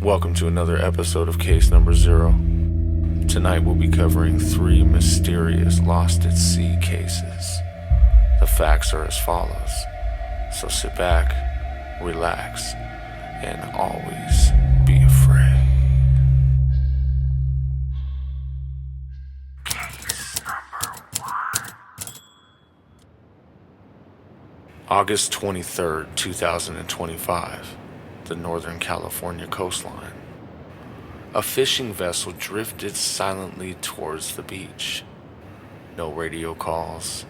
Welcome to another episode of Case Number Zero. Tonight we'll be covering 3 mysterious lost at sea cases. The facts are as follows, so sit back, relax, and always be afraid. Case number 1. August 23rd, 2025. The Northern California coastline. A fishing vessel drifted silently towards the beach. No radio calls,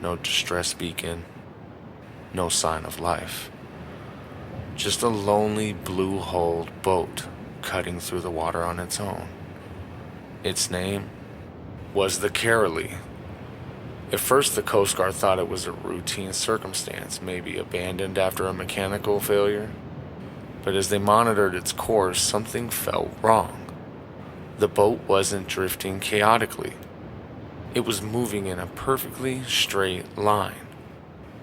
no distress beacon, no sign of life. Just a lonely blue-hulled boat cutting through the water on its own. Its name was the Carolee. At first, the Coast Guard thought it was a routine circumstance, maybe abandoned after a mechanical failure. But as they monitored its course, something felt wrong. The boat wasn't drifting chaotically. It was moving in a perfectly straight line,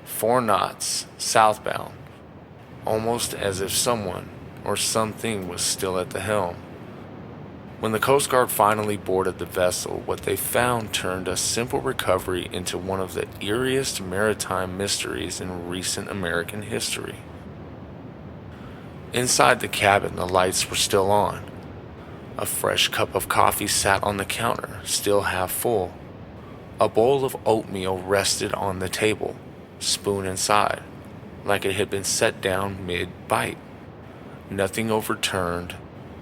4 knots southbound, almost as if someone or something was still at the helm. When the Coast Guard finally boarded the vessel, what they found turned a simple recovery into one of the eeriest maritime mysteries in recent American history. Inside the cabin, the lights were still on. A fresh cup of coffee sat on the counter, still half full. A bowl of oatmeal rested on the table, spoon inside, like it had been set down mid-bite. Nothing overturned,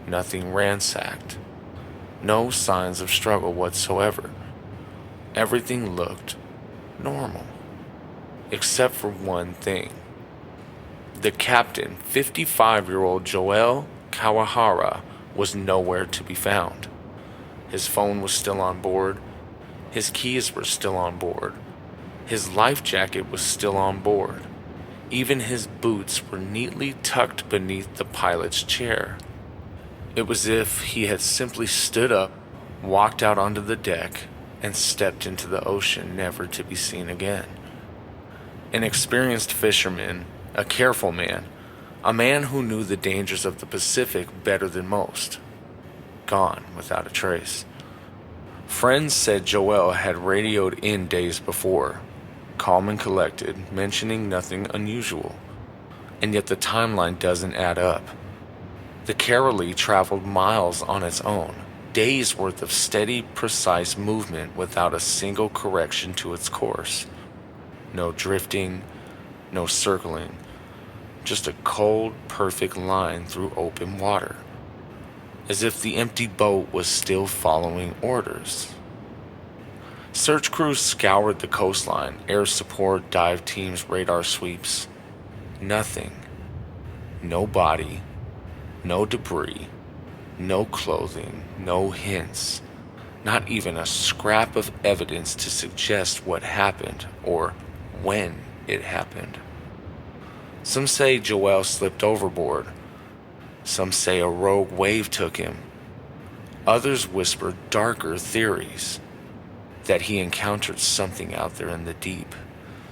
nothing ransacked. No signs of struggle whatsoever. Everything looked normal, except for one thing. The captain, 55-year-old Joel Kawahara, was nowhere to be found. His phone was still on board. His keys were still on board. His life jacket was still on board. Even his boots were neatly tucked beneath the pilot's chair. It was as if he had simply stood up, walked out onto the deck, and stepped into the ocean, never to be seen again. An experienced fisherman, a careful man, a man who knew the dangers of the Pacific better than most. Gone without a trace. Friends said Joel had radioed in days before, calm and collected, mentioning nothing unusual. And yet the timeline doesn't add up. The Carolee traveled miles on its own, days worth of steady, precise movement without a single correction to its course. No drifting, no circling, just a cold, perfect line through open water, as if the empty boat was still following orders. Search crews scoured the coastline, air support, dive teams, radar sweeps. Nothing. No body, no debris, no clothing, no hints, not even a scrap of evidence to suggest what happened or when it happened. Some say Joel slipped overboard. Some say a rogue wave took him. Others whisper darker theories, that he encountered something out there in the deep,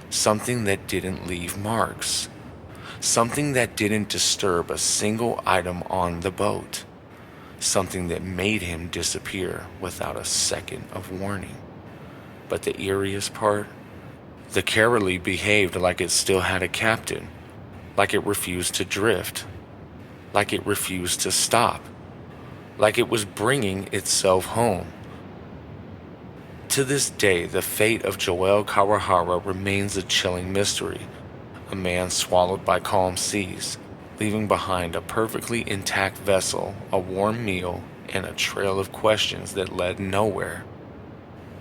something that didn't leave marks, something that didn't disturb a single item on the boat, something that made him disappear without a second of warning. But the eeriest part? The Carolee behaved like it still had a captain, like it refused to drift, like it refused to stop, like it was bringing itself home. To this day, the fate of Joel Kawahara remains a chilling mystery. A man swallowed by calm seas, leaving behind a perfectly intact vessel, a warm meal, and a trail of questions that led nowhere.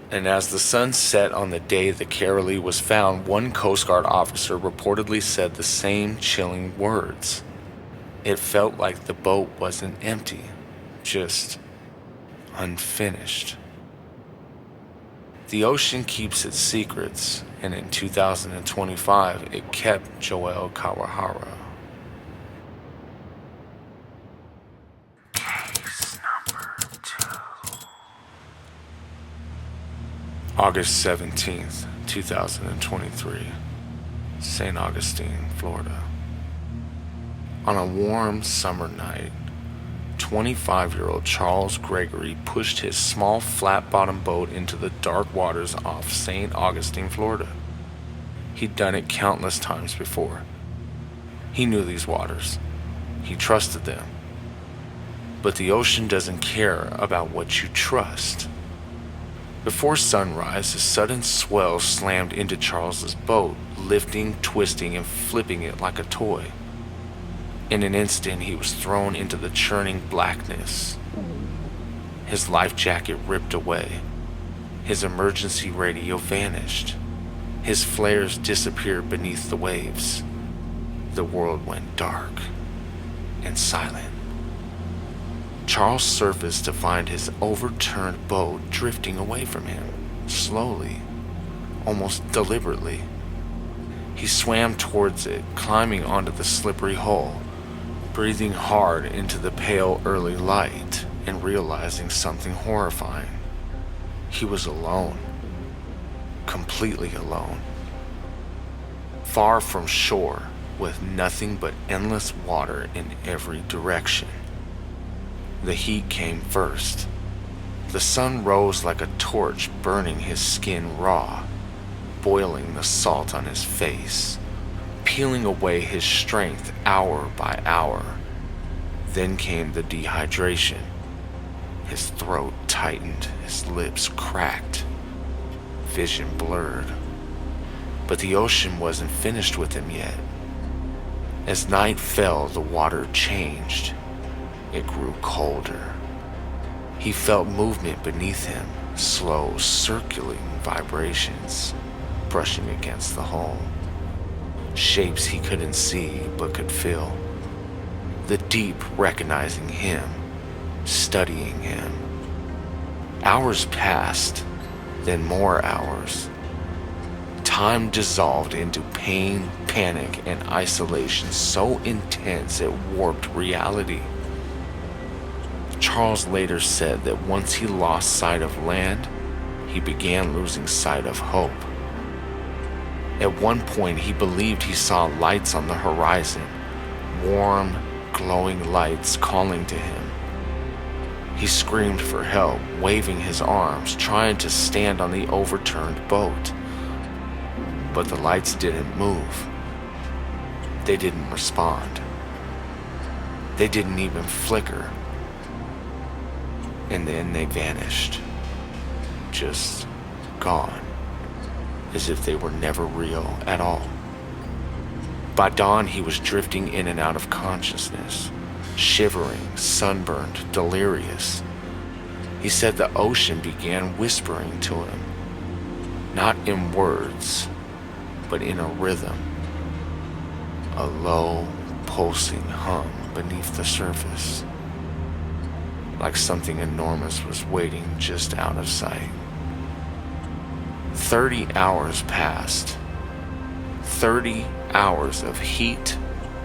And as the sun set on the day the Carolee was found, one Coast Guard officer reportedly said the same chilling words. It felt like the boat wasn't empty, just unfinished. The ocean keeps its secrets, and in 2025, it kept Joel Kawahara. Case number 2. August 17th, 2023, St. Augustine, Florida. On a warm summer night, 25-year-old Charles Gregory pushed his small flat-bottom boat into the dark waters off St. Augustine, Florida. He'd done it countless times before. He knew these waters. He trusted them. But the ocean doesn't care about what you trust. Before sunrise, a sudden swell slammed into Charles's boat, lifting, twisting, and flipping it like a toy. In an instant, he was thrown into the churning blackness. His life jacket ripped away. His emergency radio vanished. His flares disappeared beneath the waves. The world went dark and silent. Charles surfaced to find his overturned boat drifting away from him, slowly, almost deliberately. He swam towards it, climbing onto the slippery hull, breathing hard into the pale early light and realizing something horrifying. He was alone. Completely alone. Far from shore, with nothing but endless water in every direction. The heat came first. The sun rose like a torch, burning his skin raw, boiling the salt on his face, peeling away his strength hour by hour. Then came the dehydration. His throat tightened, his lips cracked, vision blurred. But the ocean wasn't finished with him yet. As night fell, the water changed. It grew colder. He felt movement beneath him, slow, circulating vibrations, brushing against the hull. Shapes he couldn't see but could feel. The deep recognizing him, studying him. Hours passed, then more hours. Time dissolved into pain, panic, and isolation so intense it warped reality. Charles later said that once he lost sight of land, he began losing sight of hope. At one point, he believed he saw lights on the horizon, warm, glowing lights calling to him. He screamed for help, waving his arms, trying to stand on the overturned boat. But the lights didn't move. They didn't respond. They didn't even flicker. And then they vanished. Just gone. As if they were never real at all. By dawn, he was drifting in and out of consciousness, shivering, sunburned, delirious. He said the ocean began whispering to him, not in words, but in a rhythm, a low, pulsing hum beneath the surface, like something enormous was waiting just out of sight. 30 hours passed. 30 hours of heat,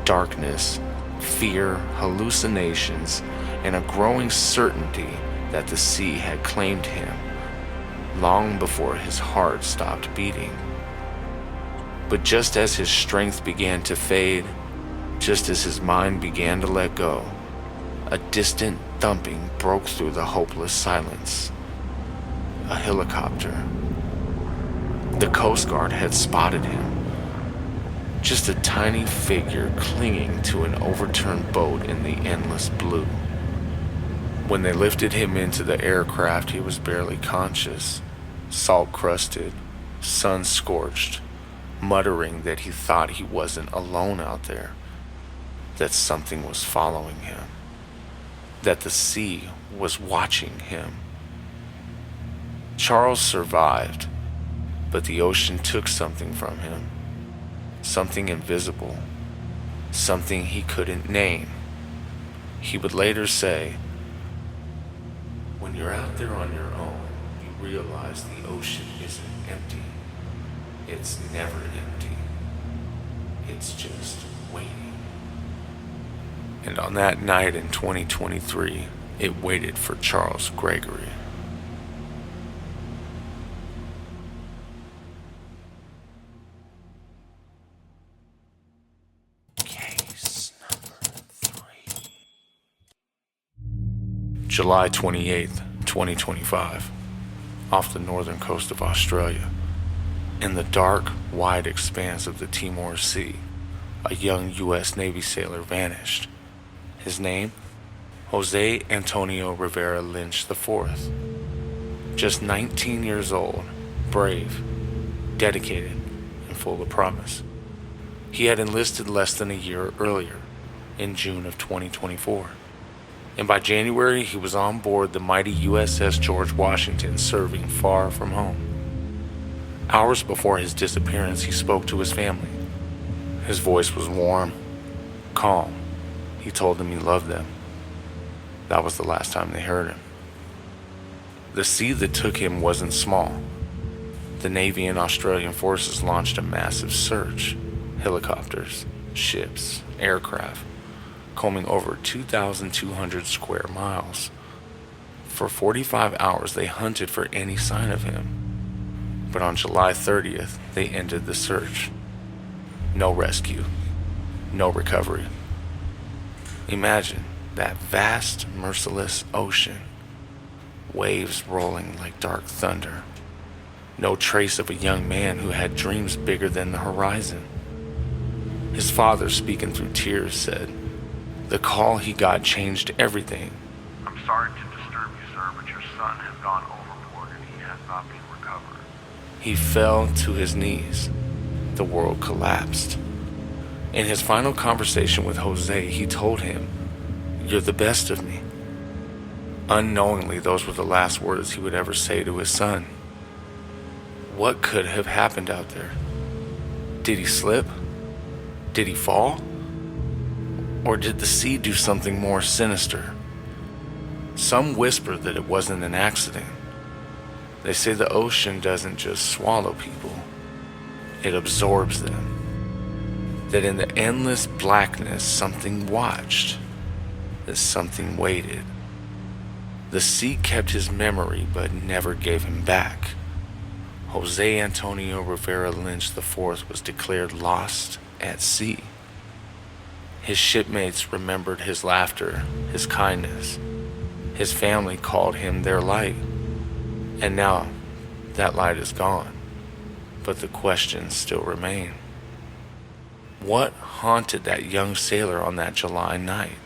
darkness, fear, hallucinations, and a growing certainty that the sea had claimed him, long before his heart stopped beating. But just as his strength began to fade, just as his mind began to let go, a distant thumping broke through the hopeless silence. A helicopter. The Coast Guard had spotted him. Just a tiny figure clinging to an overturned boat in the endless blue. When they lifted him into the aircraft, he was barely conscious, salt-crusted, sun-scorched, muttering that he thought he wasn't alone out there, that something was following him, that the sea was watching him. Charles survived, but the ocean took something from him, something invisible, something he couldn't name. He would later say, "When you're out there on your own, you realize the ocean isn't empty. It's never empty. It's just waiting." And on that night in 2023, it waited for Charles Gregory. Case number 3. July 28th, 2025, off the northern coast of Australia. In the dark, wide expanse of the Timor Sea, a young U.S. Navy sailor vanished. His name? Jose Antonio Rivera Lynch IV. Just 19 years old, brave, dedicated, and full of promise. He had enlisted less than a year earlier, in June of 2024. And by January, he was on board the mighty USS George Washington, serving far from home. Hours before his disappearance, he spoke to his family. His voice was warm, calm. He told them he loved them. That was the last time they heard him. The sea that took him wasn't small. The Navy and Australian forces launched a massive search. Helicopters, ships, aircraft, combing over 2,200 square miles. For 45 hours, they hunted for any sign of him. But on July 30th, they ended the search. No rescue, no recovery. Imagine that vast, merciless ocean, waves rolling like dark thunder. No trace of a young man who had dreams bigger than the horizon. His father, speaking through tears, said, "The call he got changed everything." "I'm sorry to disturb you, sir, but your son has gone overboard and he has not been recovered." He fell to his knees. The world collapsed. In his final conversation with Jose, he told him, "You're the best of me." Unknowingly, those were the last words he would ever say to his son. What could have happened out there? Did he slip? Did he fall? Or did the sea do something more sinister? Some whisper that it wasn't an accident. They say the ocean doesn't just swallow people, it absorbs them. That in the endless blackness, something watched, that something waited. The sea kept his memory but never gave him back. Jose Antonio Rivera Lynch IV was declared lost at sea. His shipmates remembered his laughter, his kindness. His family called him their light. And now, that light is gone, but the questions still remain. What haunted that young sailor on that July night?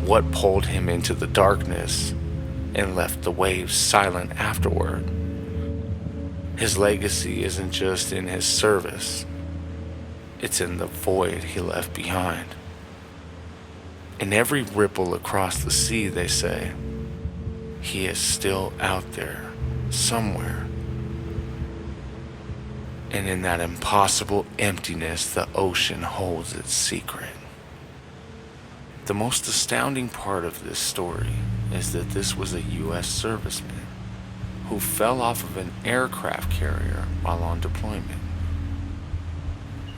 What pulled him into the darkness and left the waves silent afterward? His legacy isn't just in his service, it's in the void he left behind. In every ripple across the sea, they say, he is still out there, somewhere. And in that impossible emptiness, the ocean holds its secret. The most astounding part of this story is that this was a U.S. serviceman who fell off of an aircraft carrier while on deployment.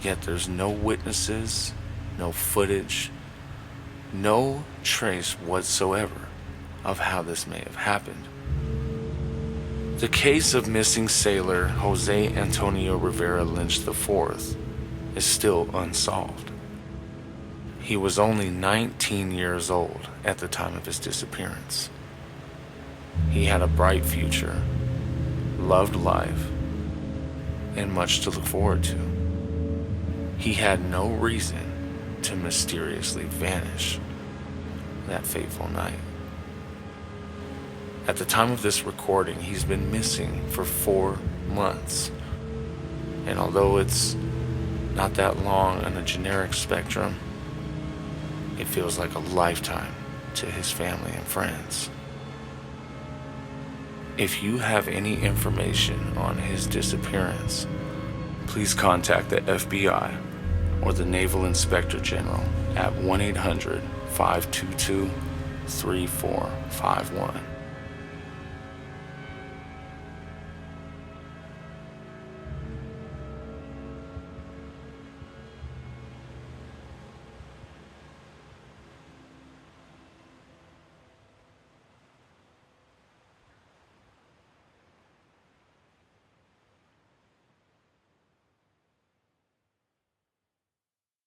Yet there's no witnesses, no footage, no trace whatsoever of how this may have happened. The case of missing sailor Jose Antonio Rivera Lynch IV is still unsolved. He was only 19 years old at the time of his disappearance. He had a bright future, loved life, and much to look forward to. He had no reason to mysteriously vanish that fateful night. At the time of this recording, he's been missing for 4 months. And although it's not that long on a generic spectrum, it feels like a lifetime to his family and friends. If you have any information on his disappearance, please contact the FBI or the Naval Inspector General at 1-800-522-3451.